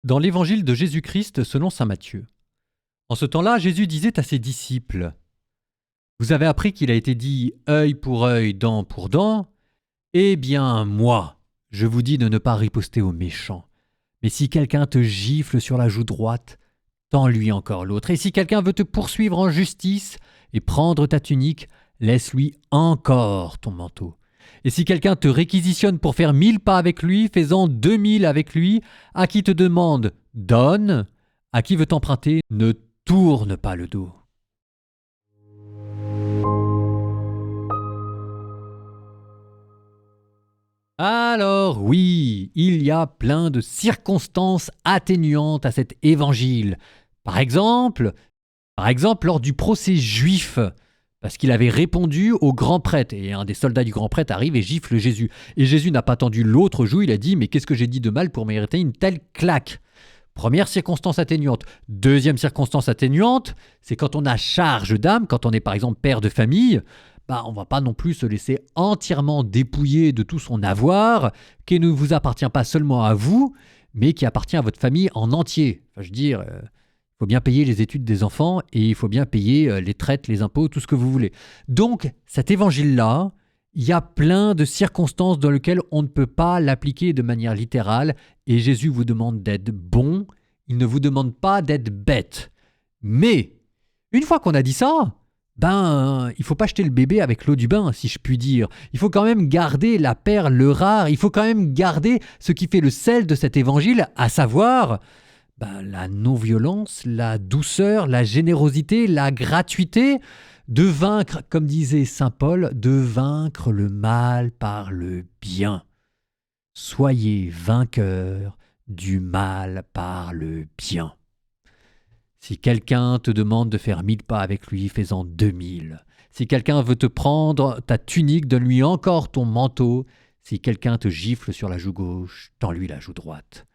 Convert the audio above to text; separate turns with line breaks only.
Dans l'évangile de Jésus-Christ selon saint Matthieu. En ce temps-là, Jésus disait à ses disciples : Vous avez appris qu'il a été dit œil pour œil, dent pour dent. Eh bien, moi, je vous dis de ne pas riposter aux méchants. Mais si quelqu'un te gifle sur la joue droite, tends-lui encore l'autre. Et si quelqu'un veut te poursuivre en justice et prendre ta tunique, laisse-lui encore ton manteau. Et si quelqu'un te réquisitionne pour faire 1000 pas avec lui, fais-en 2000 avec lui. À qui te demande, donne. À qui veut t'emprunter, ne tourne pas le dos. Alors oui, il y a plein de circonstances atténuantes à cet évangile. Par exemple lors du procès juif, parce qu'il avait répondu au grand prêtre, et un des soldats du grand prêtre arrive et gifle Jésus. Et Jésus n'a pas tendu l'autre joue, il a dit « Mais qu'est-ce que j'ai dit de mal pour mériter une telle claque ?» Première circonstance atténuante. Deuxième circonstance atténuante, c'est quand on a charge d'âme, quand on est par exemple père de famille, on ne va pas non plus se laisser entièrement dépouiller de tout son avoir, qui ne vous appartient pas seulement à vous, mais qui appartient à votre famille en entier. Enfin, je veux dire, il faut bien payer les études des enfants et il faut bien payer les traites, les impôts, tout ce que vous voulez. Donc, cet évangile-là, il y a plein de circonstances dans lesquelles on ne peut pas l'appliquer de manière littérale et Jésus vous demande d'être bon, il ne vous demande pas d'être bête. Mais, une fois qu'on a dit ça, il faut pas jeter le bébé avec l'eau du bain, si je puis dire. Il faut quand même garder la perle rare, il faut quand même garder ce qui fait le sel de cet évangile, à savoir la non-violence, la douceur, la générosité, la gratuité, de vaincre, comme disait saint Paul, de vaincre le mal par le bien. Soyez vainqueurs du mal par le bien. Si quelqu'un te demande de faire 1000 pas avec lui, fais-en 2000. Si quelqu'un veut te prendre ta tunique, donne-lui encore ton manteau. Si quelqu'un te gifle sur la joue gauche, tends-lui la joue droite.